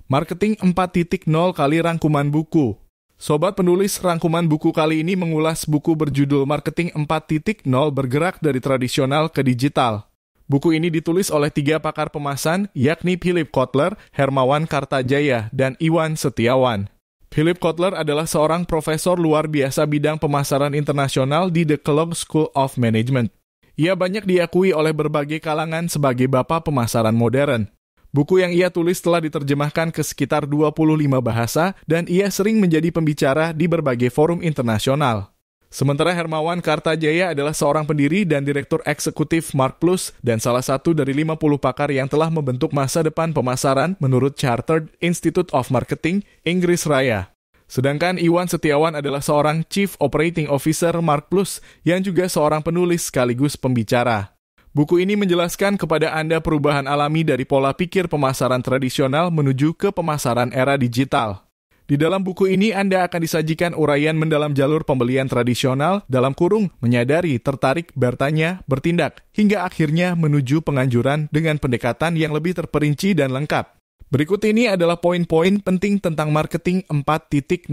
Marketing 4.0 kali rangkuman buku. Sobat penulis, rangkuman buku kali ini mengulas buku berjudul Marketing 4.0 bergerak dari tradisional ke digital. Buku ini ditulis oleh 3 pakar pemasaran, yakni Philip Kotler, Hermawan Kartajaya, dan Iwan Setiawan. Philip Kotler adalah seorang profesor luar biasa bidang pemasaran internasional di The Kellogg School of Management. Ia banyak diakui oleh berbagai kalangan sebagai bapak pemasaran modern. Buku yang ia tulis telah diterjemahkan ke sekitar 25 bahasa dan ia sering menjadi pembicara di berbagai forum internasional. Sementara Hermawan Kartajaya adalah seorang pendiri dan direktur eksekutif Mark Plus dan salah satu dari 50 pakar yang telah membentuk masa depan pemasaran menurut Chartered Institute of Marketing, Inggris Raya. Sedangkan Iwan Setiawan adalah seorang Chief Operating Officer Mark Plus yang juga seorang penulis sekaligus pembicara. Buku ini menjelaskan kepada Anda perubahan alami dari pola pikir pemasaran tradisional menuju ke pemasaran era digital. Di dalam buku ini Anda akan disajikan uraian mendalam jalur pembelian tradisional dalam kurung menyadari, tertarik, bertanya, bertindak, hingga akhirnya menuju penganjuran dengan pendekatan yang lebih terperinci dan lengkap. Berikut ini adalah poin-poin penting tentang marketing 4.0.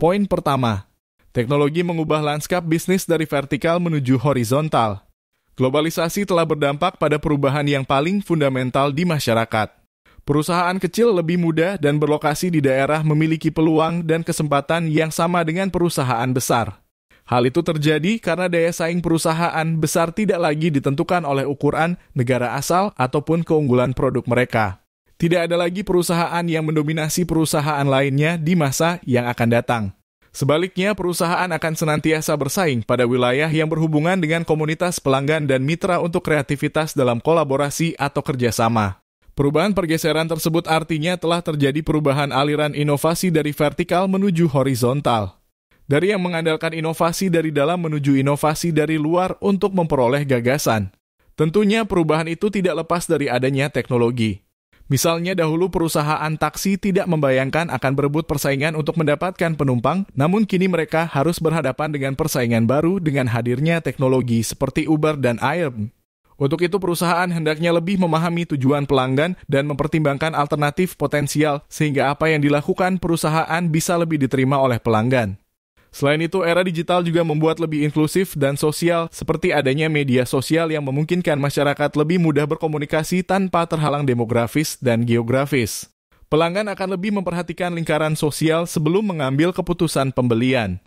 Poin pertama, teknologi mengubah lanskap bisnis dari vertikal menuju horizontal. Globalisasi telah berdampak pada perubahan yang paling fundamental di masyarakat. Perusahaan kecil lebih mudah dan berlokasi di daerah memiliki peluang dan kesempatan yang sama dengan perusahaan besar. Hal itu terjadi karena daya saing perusahaan besar tidak lagi ditentukan oleh ukuran negara asal ataupun keunggulan produk mereka. Tidak ada lagi perusahaan yang mendominasi perusahaan lainnya di masa yang akan datang. Sebaliknya, perusahaan akan senantiasa bersaing pada wilayah yang berhubungan dengan komunitas pelanggan dan mitra untuk kreativitas dalam kolaborasi atau kerjasama. Perubahan pergeseran tersebut artinya telah terjadi perubahan aliran inovasi dari vertikal menuju horizontal. Dari yang mengandalkan inovasi dari dalam menuju inovasi dari luar untuk memperoleh gagasan. Tentunya perubahan itu tidak lepas dari adanya teknologi. Misalnya dahulu perusahaan taksi tidak membayangkan akan berebut persaingan untuk mendapatkan penumpang, namun kini mereka harus berhadapan dengan persaingan baru dengan hadirnya teknologi seperti Uber dan Air. Untuk itu perusahaan hendaknya lebih memahami tujuan pelanggan dan mempertimbangkan alternatif potensial sehingga apa yang dilakukan perusahaan bisa lebih diterima oleh pelanggan. Selain itu, era digital juga membuat lebih inklusif dan sosial seperti adanya media sosial yang memungkinkan masyarakat lebih mudah berkomunikasi tanpa terhalang demografis dan geografis. Pelanggan akan lebih memperhatikan lingkaran sosial sebelum mengambil keputusan pembelian.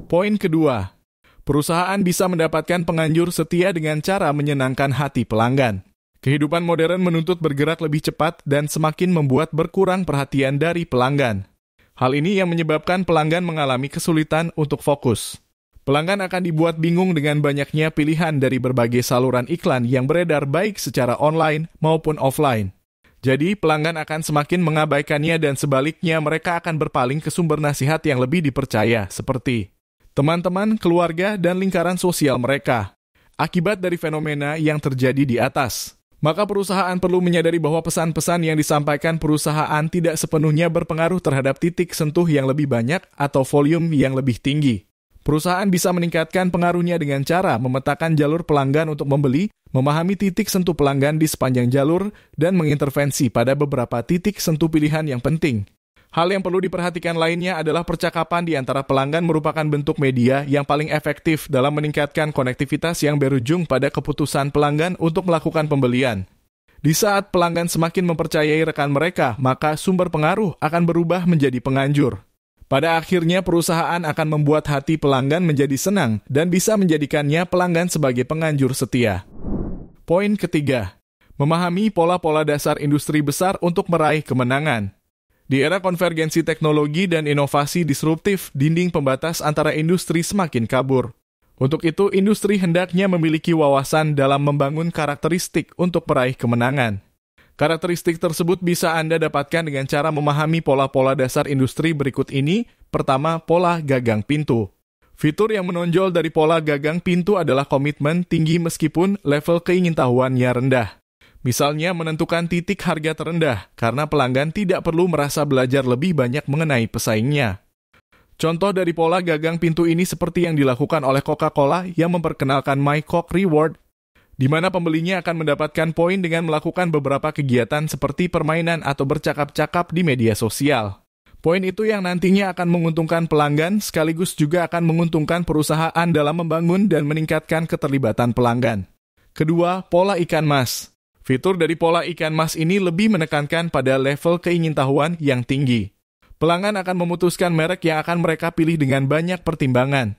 Poin kedua, perusahaan bisa mendapatkan penganjur setia dengan cara menyenangkan hati pelanggan. Kehidupan modern menuntut bergerak lebih cepat dan semakin membuat berkurang perhatian dari pelanggan. Hal ini yang menyebabkan pelanggan mengalami kesulitan untuk fokus. Pelanggan akan dibuat bingung dengan banyaknya pilihan dari berbagai saluran iklan yang beredar baik secara online maupun offline. Jadi, pelanggan akan semakin mengabaikannya dan sebaliknya mereka akan berpaling ke sumber nasihat yang lebih dipercaya, seperti teman-teman, keluarga, dan lingkaran sosial mereka. Akibat dari fenomena yang terjadi di atas. Maka perusahaan perlu menyadari bahwa pesan-pesan yang disampaikan perusahaan tidak sepenuhnya berpengaruh terhadap titik sentuh yang lebih banyak atau volume yang lebih tinggi. Perusahaan bisa meningkatkan pengaruhnya dengan cara memetakan jalur pelanggan untuk membeli, memahami titik sentuh pelanggan di sepanjang jalur, dan mengintervensi pada beberapa titik sentuh pilihan yang penting. Hal yang perlu diperhatikan lainnya adalah percakapan di antara pelanggan merupakan bentuk media yang paling efektif dalam meningkatkan konektivitas yang berujung pada keputusan pelanggan untuk melakukan pembelian. Di saat pelanggan semakin mempercayai rekan mereka, maka sumber pengaruh akan berubah menjadi penganjur. Pada akhirnya perusahaan akan membuat hati pelanggan menjadi senang dan bisa menjadikannya pelanggan sebagai penganjur setia. Poin ketiga, memahami pola-pola dasar industri besar untuk meraih kemenangan. Di era konvergensi teknologi dan inovasi disruptif, dinding pembatas antara industri semakin kabur. Untuk itu, industri hendaknya memiliki wawasan dalam membangun karakteristik untuk meraih kemenangan. Karakteristik tersebut bisa Anda dapatkan dengan cara memahami pola-pola dasar industri berikut ini. Pertama, pola gagang pintu. Fitur yang menonjol dari pola gagang pintu adalah komitmen tinggi meskipun level keingintahuannya rendah. Misalnya menentukan titik harga terendah, karena pelanggan tidak perlu merasa belajar lebih banyak mengenai pesaingnya. Contoh dari pola gagang pintu ini seperti yang dilakukan oleh Coca-Cola yang memperkenalkan My Coke Reward. di mana pembelinya akan mendapatkan poin dengan melakukan beberapa kegiatan seperti permainan atau bercakap-cakap di media sosial. Poin itu yang nantinya akan menguntungkan pelanggan, sekaligus juga akan menguntungkan perusahaan dalam membangun dan meningkatkan keterlibatan pelanggan. Kedua, pola ikan mas. Fitur dari pola ikan mas ini lebih menekankan pada level keingintahuan yang tinggi. Pelanggan akan memutuskan merek yang akan mereka pilih dengan banyak pertimbangan.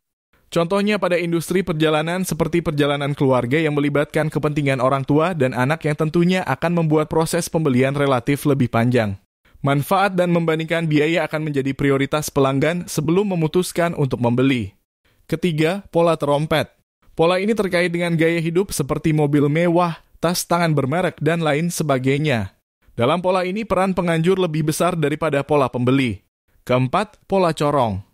Contohnya pada industri perjalanan seperti perjalanan keluarga yang melibatkan kepentingan orang tua dan anak yang tentunya akan membuat proses pembelian relatif lebih panjang. Manfaat dan membandingkan biaya akan menjadi prioritas pelanggan sebelum memutuskan untuk membeli. Ketiga, pola terompet. Pola ini terkait dengan gaya hidup seperti mobil mewah, tas tangan bermerek, dan lain sebagainya. Dalam pola ini, peran penganjur lebih besar daripada pola pembeli. Keempat, pola corong.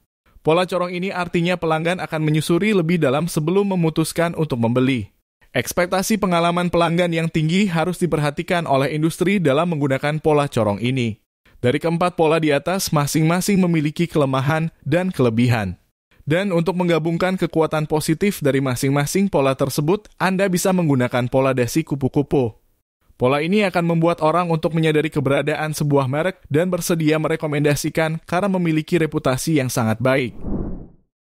Pola corong ini artinya pelanggan akan menyusuri lebih dalam sebelum memutuskan untuk membeli. Ekspektasi pengalaman pelanggan yang tinggi harus diperhatikan oleh industri dalam menggunakan pola corong ini. Dari keempat pola di atas, masing-masing memiliki kelemahan dan kelebihan. Dan untuk menggabungkan kekuatan positif dari masing-masing pola tersebut, Anda bisa menggunakan pola dasi kupu-kupu. Pola ini akan membuat orang untuk menyadari keberadaan sebuah merek dan bersedia merekomendasikan karena memiliki reputasi yang sangat baik.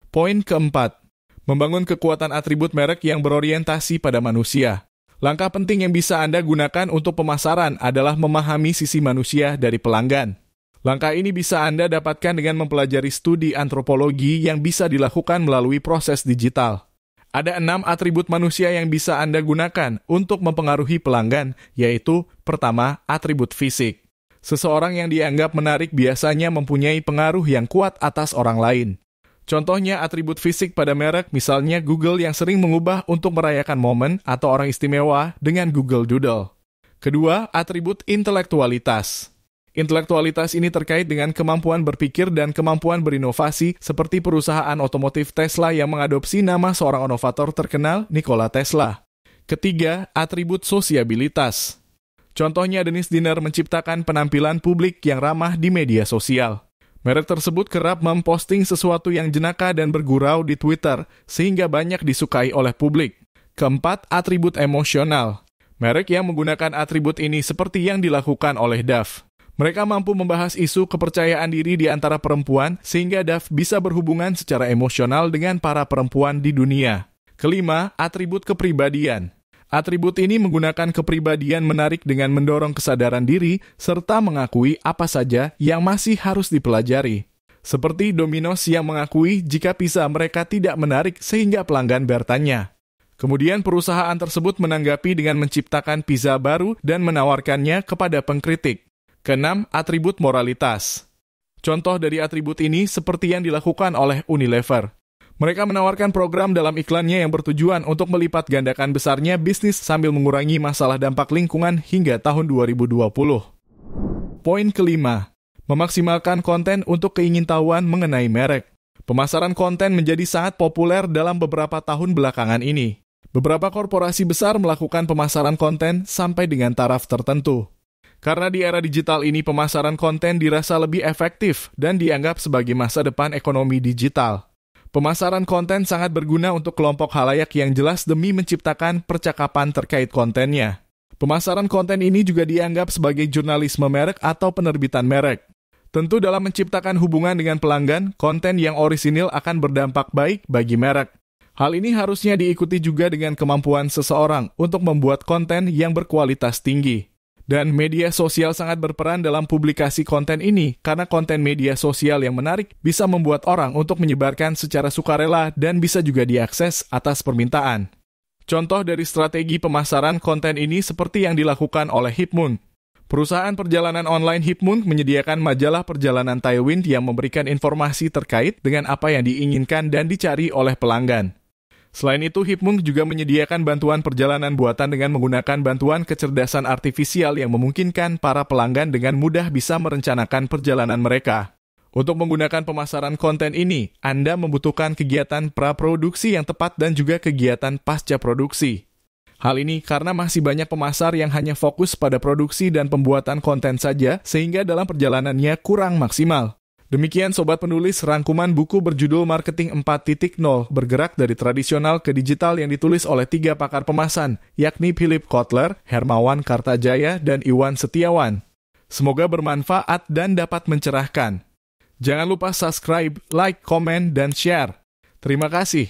Poin keempat, membangun kekuatan atribut merek yang berorientasi pada manusia. Langkah penting yang bisa Anda gunakan untuk pemasaran adalah memahami sisi manusia dari pelanggan. Langkah ini bisa Anda dapatkan dengan mempelajari studi antropologi yang bisa dilakukan melalui proses digital. Ada 6 atribut manusia yang bisa Anda gunakan untuk mempengaruhi pelanggan, yaitu pertama, atribut fisik. Seseorang yang dianggap menarik biasanya mempunyai pengaruh yang kuat atas orang lain. Contohnya atribut fisik pada merek, misalnya Google yang sering mengubah untuk merayakan momen atau orang istimewa dengan Google Doodle. Kedua, atribut intelektualitas. Intelektualitas ini terkait dengan kemampuan berpikir dan kemampuan berinovasi seperti perusahaan otomotif Tesla yang mengadopsi nama seorang inovator terkenal, Nikola Tesla. Ketiga, atribut sosiabilitas. Contohnya Dennis Dinner menciptakan penampilan publik yang ramah di media sosial. Merek tersebut kerap memposting sesuatu yang jenaka dan bergurau di Twitter, sehingga banyak disukai oleh publik. Keempat, atribut emosional. Merek yang menggunakan atribut ini seperti yang dilakukan oleh Dove. Mereka mampu membahas isu kepercayaan diri di antara perempuan, sehingga Dove bisa berhubungan secara emosional dengan para perempuan di dunia. Kelima, atribut kepribadian. Atribut ini menggunakan kepribadian menarik dengan mendorong kesadaran diri serta mengakui apa saja yang masih harus dipelajari. Seperti Domino's yang mengakui jika pizza mereka tidak menarik sehingga pelanggan bertanya. Kemudian perusahaan tersebut menanggapi dengan menciptakan pizza baru dan menawarkannya kepada pengkritik. Keenam, atribut moralitas. Contoh dari atribut ini seperti yang dilakukan oleh Unilever. Mereka menawarkan program dalam iklannya yang bertujuan untuk melipat gandakan besarnya bisnis sambil mengurangi masalah dampak lingkungan hingga tahun 2020. Poin kelima, memaksimalkan konten untuk keingintahuan mengenai merek. Pemasaran konten menjadi sangat populer dalam beberapa tahun belakangan ini. Beberapa korporasi besar melakukan pemasaran konten sampai dengan taraf tertentu. Karena di era digital ini pemasaran konten dirasa lebih efektif dan dianggap sebagai masa depan ekonomi digital. Pemasaran konten sangat berguna untuk kelompok khalayak yang jelas demi menciptakan percakapan terkait kontennya. Pemasaran konten ini juga dianggap sebagai jurnalisme merek atau penerbitan merek. Tentu dalam menciptakan hubungan dengan pelanggan, konten yang orisinil akan berdampak baik bagi merek. Hal ini harusnya diikuti juga dengan kemampuan seseorang untuk membuat konten yang berkualitas tinggi. Dan media sosial sangat berperan dalam publikasi konten ini karena konten media sosial yang menarik bisa membuat orang untuk menyebarkan secara sukarela dan bisa juga diakses atas permintaan. Contoh dari strategi pemasaran konten ini seperti yang dilakukan oleh Hipmoon. Perusahaan perjalanan online Hipmoon menyediakan majalah perjalanan Tailwind yang memberikan informasi terkait dengan apa yang diinginkan dan dicari oleh pelanggan. Selain itu, Hipmoon juga menyediakan bantuan perjalanan buatan dengan menggunakan bantuan kecerdasan artifisial yang memungkinkan para pelanggan dengan mudah bisa merencanakan perjalanan mereka. Untuk menggunakan pemasaran konten ini, Anda membutuhkan kegiatan praproduksi yang tepat dan juga kegiatan pasca produksi. Hal ini karena masih banyak pemasar yang hanya fokus pada produksi dan pembuatan konten saja, sehingga dalam perjalanannya kurang maksimal. Demikian Sobat Penulis, rangkuman buku berjudul Marketing 4.0 bergerak dari tradisional ke digital yang ditulis oleh 3 pakar pemasan, yakni Philip Kotler, Hermawan Kartajaya, dan Iwan Setiawan. Semoga bermanfaat dan dapat mencerahkan. Jangan lupa subscribe, like, komen, dan share. Terima kasih.